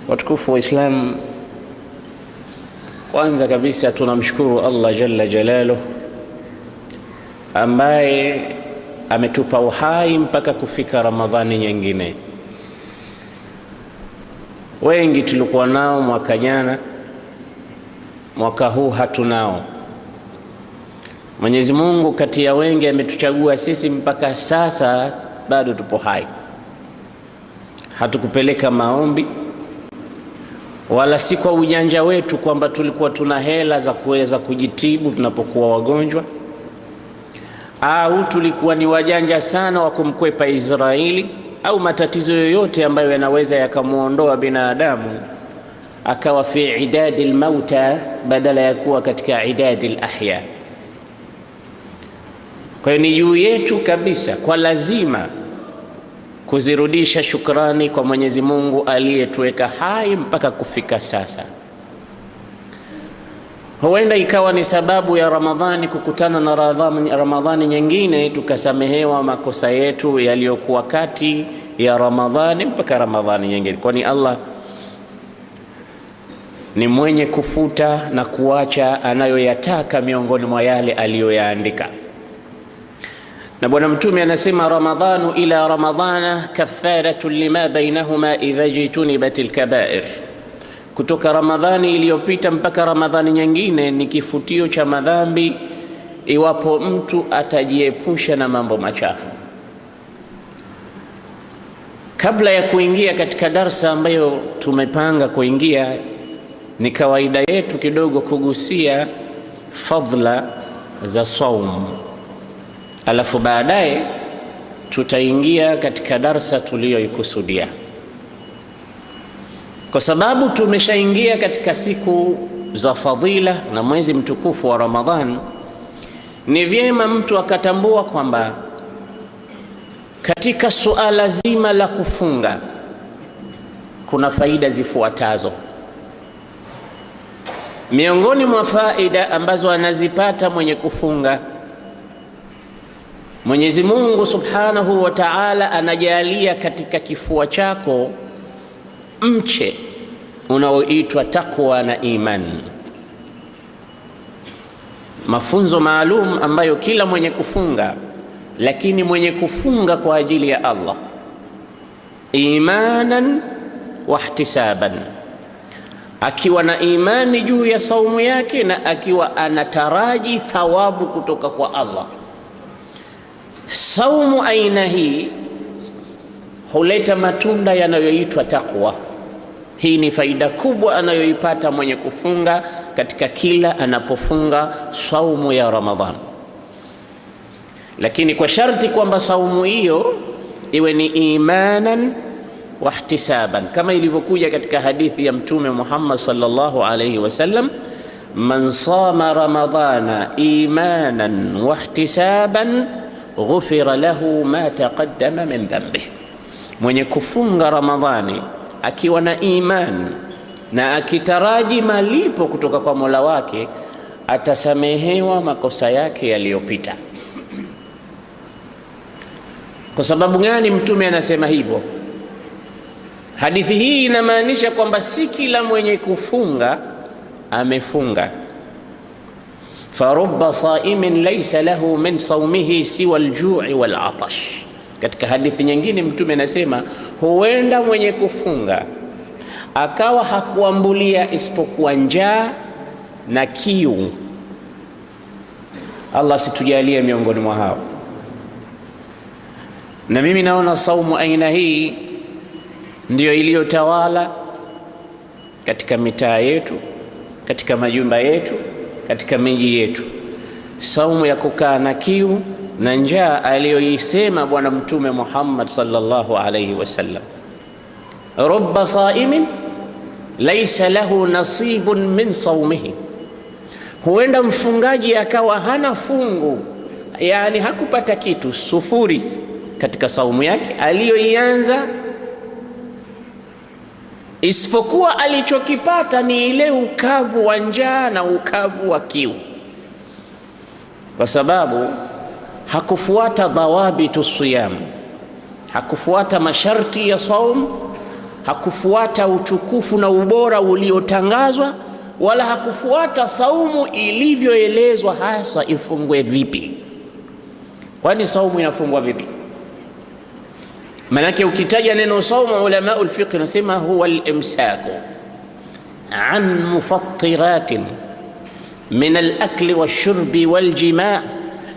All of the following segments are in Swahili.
Watukufu wa Islam, kwanza kabisa tunamshukuru Allah jalla jalaluhu ambaye ametupa uhai mpaka kufika Ramadhani nyingine. Wengi tulikuwa nao mwaka jana, mwaka huu hatunao. Mwenyezi Mungu kati ya wengi ametuchagua sisi mpaka sasa bado tupo hai. Hatukupeleka maombi wala si kwa ujanja wetu kwamba tulikuwa tuna hela za kuweza kujitibu tunapokuwa wagonjwa, au tulikuwa ni wajanja sana wa kumkwepa Israeli au matatizo yoyote ambayo yanaweza yakamuondoa binadamu akawa fi idadil mauta badala ya kuwa katika idadil ahya. Kwa hiyo ni juu yetu kabisa kwa lazima kuzirudisha shukrani kwa Mwenyezi Mungu aliyetuweka hai mpaka kufika sasa. Huenda ikawa ni sababu ya Ramadhani kukutana na Ramadhani nyingine, tukasamehewa makosa yetu yaliyokuwa kati ya Ramadhani mpaka Ramadhani nyingine, kwani Allah ni mwenye kufuta na kuacha anayoyataka miongoni mwa yale aliyoyaandika. Na Bwana Mtume anasema, Ramadhanu ila Ramadhana kafaratu lima bainahuma idha jitunibatil kabair. Kutoka Ramadhani iliyopita mpaka Ramadhani nyingine ni kifutio cha madhambi iwapo mtu atajiepusha na mambo machafu. Kabla ya kuingia katika darsa ambayo tumepanga kuingia, ni kawaida yetu kidogo kugusia fadhila za saumu, alafu baadaye tutaingia katika darsa tuliyoikusudia. Kwa sababu tumeshaingia katika siku za fadhila na mwezi mtukufu wa Ramadhan, ni vyema mtu akatambua kwamba katika suala zima la kufunga kuna faida zifuatazo. Miongoni mwa faida ambazo anazipata mwenye kufunga, Mwenyezi Mungu Subhanahu wa Ta'ala anajalia katika kifua chako mche unaoitwa taqwa na imani, mafunzo maalum ambayo kila mwenye kufunga, lakini mwenye kufunga kwa ajili ya Allah, imanan wa ihtisaban, akiwa na imani juu ya saumu yake na akiwa anataraji thawabu kutoka kwa Allah. Saumu aina hii huleta matunda yanayoitwa taqwa. Hii ni faida kubwa anayoipata mwenye kufunga katika kila anapofunga saumu ya Ramadhan, lakini kwa sharti kwamba saumu hiyo iwe ni imanan wa ihtisaban, kama ilivyokuja katika hadithi ya Mtume Muhammad sallallahu alayhi wasallam, man sama ramadana imanan wa ihtisaban ghufira lahu ma taqaddama min dhanbihi. Mwenye kufunga Ramadhani akiwa na iman na akitaraji malipo kutoka kwa Mola wake, atasamehewa makosa yake yaliyopita. Kwa sababu gani Mtume anasema hivyo? Hadithi hii inamaanisha kwamba si kila mwenye kufunga amefunga. farubba saimin laysa lahu min saumihi siwa aljui wal atash. Katika hadithi nyingine Mtume anasema, huenda mwenye kufunga akawa hakuambulia isipokuwa njaa na kiu. Allah situjalie miongoni mwa hao. Na mimi naona saumu aina hii ndiyo iliyotawala katika mitaa yetu, katika majumba yetu, katika miji yetu. Saumu ya kukaa na kiu na njaa aliyoisema Bwana Mtume Muhammad sallallahu alayhi wasallam, rubba saimin laysa lahu nasibun min saumihi. Huenda mfungaji akawa hana fungu, yani hakupata kitu, sufuri katika saumu yake aliyoianza, isipokuwa alichokipata ni ile ukavu wa njaa na ukavu wa kiu, kwa sababu hakufuata dhawabitu siyam, hakufuata masharti ya saum, hakufuata utukufu na ubora uliotangazwa, wala hakufuata saumu ilivyoelezwa hasa ifungwe vipi. Kwani saumu inafungwa vipi? Manake ukitaja neno saumu, ulama ulfiqh nasema huwa al-imsaku an mufattiratin min al-akli wash-shurbi wal-jima'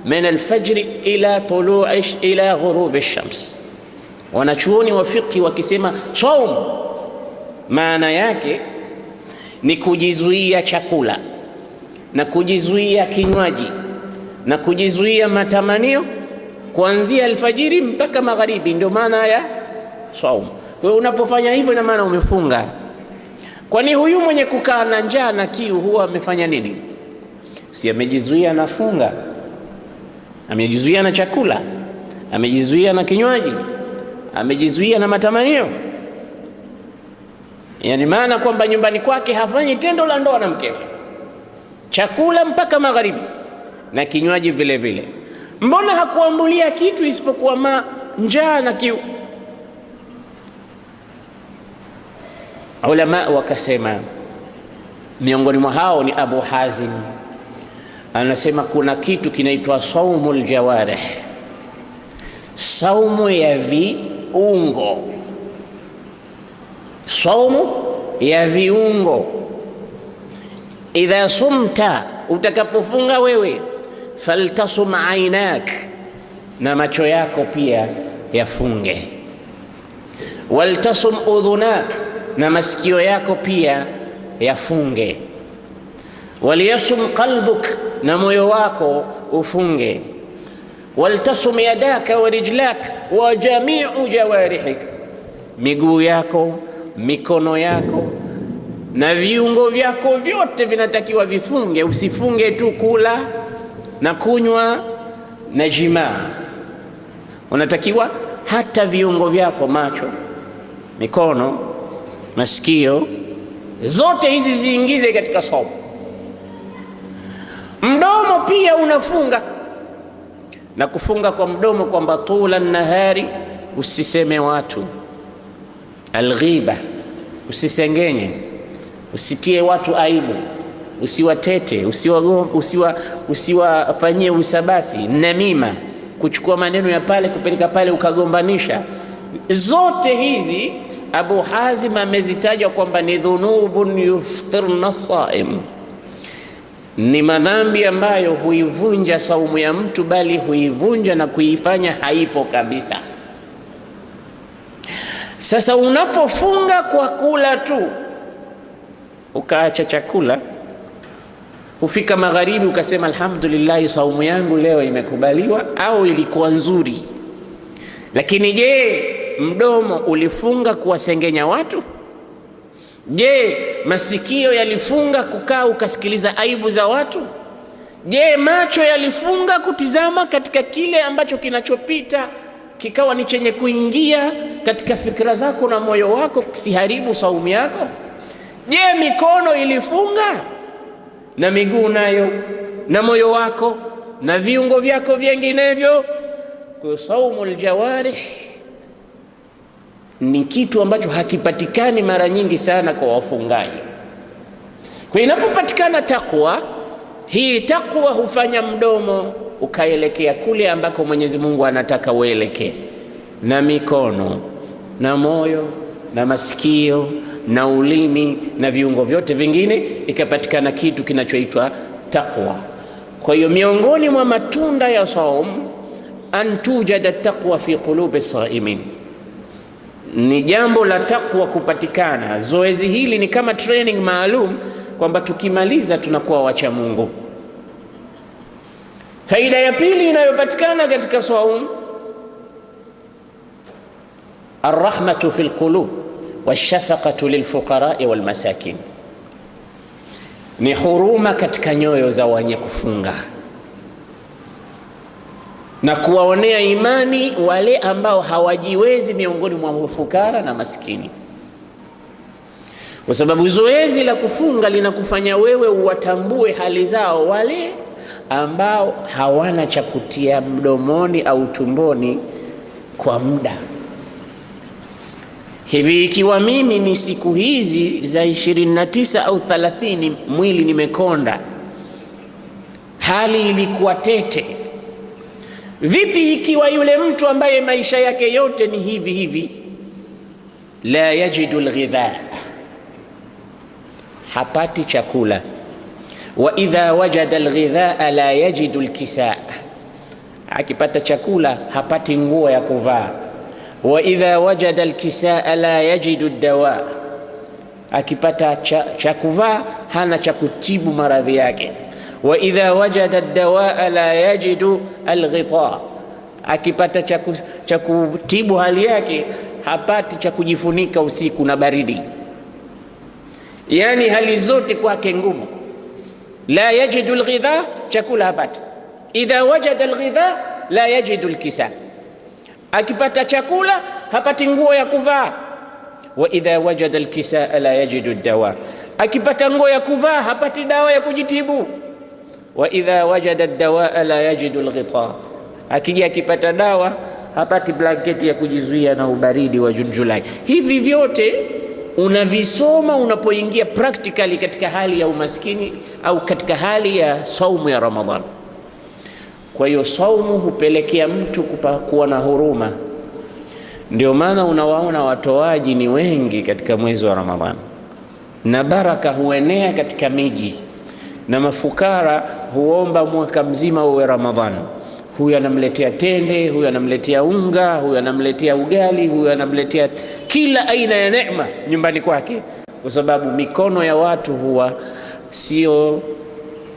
min al-fajr ila ghurub ash-shams. Wanachuoni wa fiqh wakisema saumu maana yake ni kujizuia chakula na kujizuia kinywaji na kujizuia matamanio kuanzia alfajiri mpaka magharibi, ndio maana ya saumu. Kwa hiyo unapofanya hivyo ina maana umefunga. Kwani huyu mwenye kukaa na njaa na kiu huwa amefanya nini? Si amejizuia na funga, amejizuia na chakula, amejizuia na kinywaji, amejizuia na matamanio. Yani maana kwamba nyumbani kwake hafanyi tendo la ndoa na mkewe, chakula mpaka magharibi na kinywaji vile vile. Mbona hakuambulia kitu isipokuwa njaa na kiu? Ulama wakasema, miongoni mwa hao ni Abu Hazim, anasema kuna kitu kinaitwa saumul jawarih, saumu ya viungo. Saumu ya viungo. Idha sumta, utakapofunga wewe, faltasum ainak, na macho yako pia yafunge. Waltasum udhunak, na masikio yako pia yafunge. Waliyasum qalbuk, na moyo wako ufunge. Waltasum yadaka wa rijlak wa jami'u jawarihik, miguu yako, mikono yako na viungo vyako vyote vinatakiwa vifunge. Usifunge tu kula na kunywa na jimaa, unatakiwa hata viungo vyako, macho, mikono, masikio, zote hizi ziingize katika saumu. Mdomo pia unafunga, na kufunga kwa mdomo kwamba tula nahari, usiseme watu, alghiba, usisengenye, usitie watu aibu, usiwatete, usiwafanyie usabasi, namima, kuchukua maneno ya pale kupeleka pale ukagombanisha. Zote hizi Abu Hazim amezitaja kwamba ni dhunubun yuftirna saim, ni madhambi ambayo huivunja saumu ya mtu, bali huivunja na kuifanya haipo kabisa. Sasa unapofunga kwa kula tu, ukaacha chakula, ufika magharibi ukasema alhamdulillah, saumu yangu leo imekubaliwa au ilikuwa nzuri. Lakini je, mdomo ulifunga kuwasengenya watu? Je, masikio yalifunga kukaa ukasikiliza aibu za watu? Je, macho yalifunga kutizama katika kile ambacho kinachopita kikawa ni chenye kuingia katika fikra zako na moyo wako kisiharibu saumu yako? Je, mikono ilifunga na miguu nayo na moyo wako na viungo vyako vinginevyo? Kwa saumul jawarih ni kitu ambacho hakipatikani mara nyingi sana kwa wafungaji. Kwa inapopatikana takwa, hii takwa hufanya mdomo ukaelekea kule ambako Mwenyezi Mungu anataka uelekee, na mikono na moyo na masikio na ulimi na viungo vyote vingine, ikapatikana kitu kinachoitwa takwa. Kwa hiyo miongoni mwa matunda ya saum, an tujada taqwa fi qulubi saimin, ni jambo la takwa kupatikana. Zoezi hili ni kama training maalum kwamba tukimaliza tunakuwa wacha Mungu. Faida ya pili inayopatikana katika saum, arrahmatu fil qulub washafaqatu lilfuqarai walmasakin, ni huruma katika nyoyo za wenye kufunga na kuwaonea imani wale ambao hawajiwezi miongoni mwa mafukara na maskini. Kwa sababu zoezi la kufunga linakufanya wewe uwatambue hali zao wale ambao hawana cha kutia mdomoni au tumboni kwa muda. Hivi ikiwa mimi ni siku hizi za 29 au 30 mwili nimekonda, hali ilikuwa tete, vipi ikiwa yule mtu ambaye maisha yake yote ni hivi hivi, la yajidu alghidha, hapati chakula, wa idha wajada alghidha la yajidu alkisa, akipata chakula hapati nguo ya kuvaa, wa idha wajada alkisaa la yajidu dawa, akipata cha kuvaa hana cha kutibu maradhi yake, wa idha wajada dawa la yajidu alghita, akipata cha kutibu hali yake hapati cha kujifunika usiku na baridi. Yani hali zote kwake ngumu. La yajidu alghidha, chakula hapati. Idha wajada alghidha la yajidu alkisa, akipata chakula hapati nguo ya kuvaa. Wa idha wajada alkisaa la yajidu dawa, akipata nguo ya kuvaa hapati dawa ya kujitibu. Wa idha wajada dawa la yajidu alghita, akija akipata dawa hapati blanketi ya kujizuia na ubaridi wa Julai. Hivi vyote unavisoma unapoingia practically katika hali ya umaskini au katika hali ya saumu ya Ramadhan. Kwa hiyo saumu hupelekea mtu kuwa na huruma. Ndio maana unawaona watoaji ni wengi katika mwezi wa Ramadhani, na baraka huenea katika miji, na mafukara huomba mwaka mzima uwe Ramadhani. Huyu anamletea tende, huyu anamletea unga, huyu anamletea ugali, huyu anamletea kila aina ya neema nyumbani kwake, kwa sababu mikono ya watu huwa sio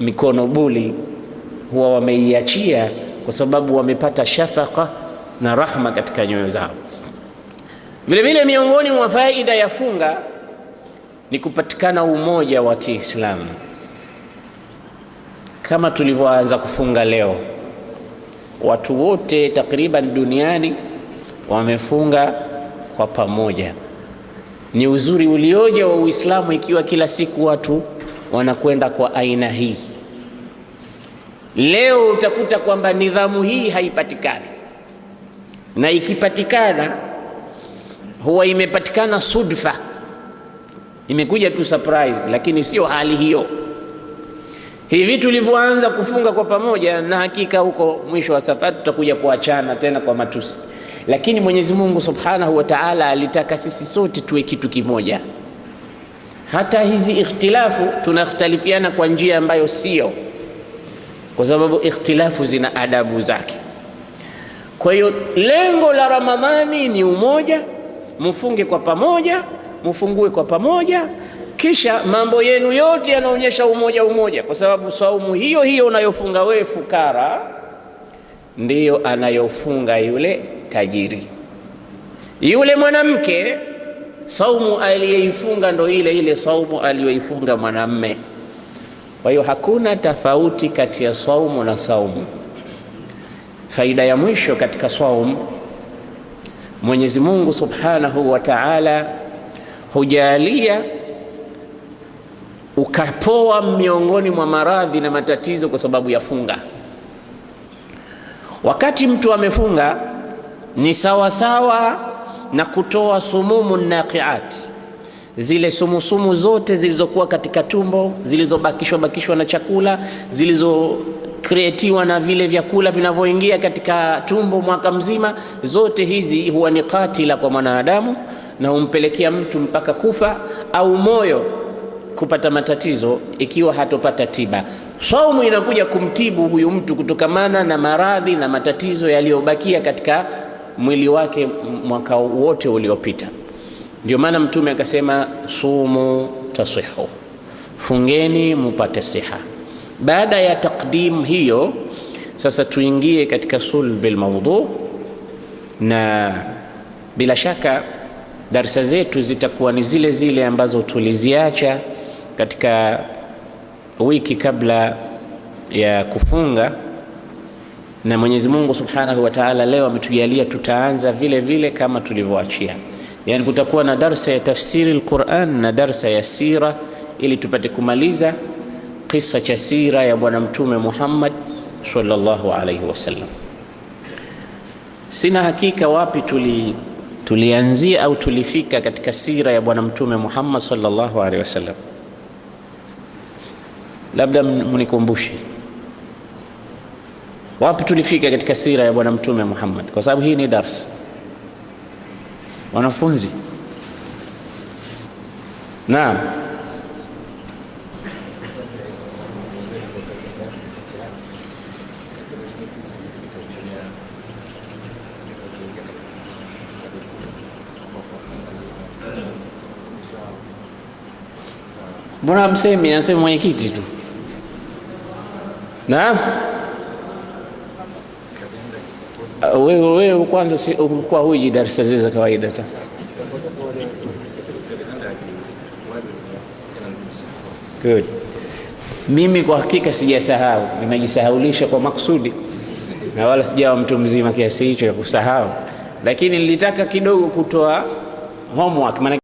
mikono buli, huwa wameiachia kwa sababu wamepata shafaka na rahma katika nyoyo zao. Vile vile miongoni mwa faida ya funga ni kupatikana umoja wa Kiislamu. Kama tulivyoanza kufunga leo, watu wote takriban duniani wamefunga kwa pamoja. Ni uzuri ulioje wa Uislamu ikiwa kila siku watu wanakwenda kwa aina hii. Leo utakuta kwamba nidhamu hii haipatikani, na ikipatikana huwa imepatikana sudfa, imekuja tu surprise, lakini sio hali hiyo. Hivi tulivyoanza kufunga kwa pamoja, na hakika huko mwisho wa safari tutakuja kuachana tena kwa matusi, lakini Mwenyezi Mungu Subhanahu wa Ta'ala alitaka sisi sote tuwe kitu kimoja. Hata hizi ikhtilafu tunakhtalifiana kwa njia ambayo sio, kwa sababu ikhtilafu zina adabu zake. Kwa hiyo lengo la Ramadhani ni umoja, mfunge kwa pamoja, mfungue kwa pamoja, kisha mambo yenu yote yanaonyesha umoja, kwa sababu saumu hiyo hiyo unayofunga wewe fukara ndiyo anayofunga yule tajiri. Yule mwanamke saumu aliyeifunga ndo ile ile saumu aliyoifunga mwanamme. Kwa hiyo hakuna tofauti kati ya saumu na saumu. Faida ya mwisho katika saumu, Mwenyezi Mungu Subhanahu wa Ta'ala hujalia ukapoa miongoni mwa maradhi na matatizo kwa sababu ya funga. Wakati mtu amefunga ni sawa sawa na kutoa sumumu naqiat, zile sumusumu zote zilizokuwa katika tumbo, zilizobakishwa na chakula, zilizokreatiwa na vile vyakula vinavyoingia katika tumbo mwaka mzima, zote hizi huwa ni katila kwa mwanadamu na umpelekea mtu mpaka kufa au moyo kupata matatizo ikiwa hatopata tiba. Saumu inakuja kumtibu huyu mtu kutokamana na maradhi na matatizo yaliyobakia katika mwili wake mwaka wote uliopita. Ndio maana Mtume akasema sumu tasihu, fungeni mupate siha. Baada ya takdim hiyo, sasa tuingie katika sulbil mawdu, na bila shaka darasa zetu zitakuwa ni zile zile ambazo tuliziacha katika wiki kabla ya kufunga, na Mwenyezi Mungu Subhanahu wa Ta'ala leo ametujalia tutaanza vile vile kama tulivyoachia. Yani kutakuwa na darsa ya tafsiri al-Qur'an na darsa ya sira, ili tupate kumaliza kisa cha sira ya Bwana Mtume Muhammad sallallahu alayhi wasallam. Sina hakika wapi tulianzia au tulifika katika sira ya Bwana Mtume Muhammad sallallahu alaihi wasallam? Labda mnikumbushe wapi tulifika katika sira ya Bwana Mtume Muhammad, kwa sababu hii ni darsa. Wanafunzi, naam. Mbona msemi? Anasema mwenyekiti tu. Naam, wewe kwanza kwa huji darasa za kawaida tu. Good. Mimi kwa hakika sijasahau, nimejisahaulisha kwa makusudi, na wala sijawa mtu mzima kiasi hicho ya kusahau, lakini nilitaka kidogo kutoa homework, maana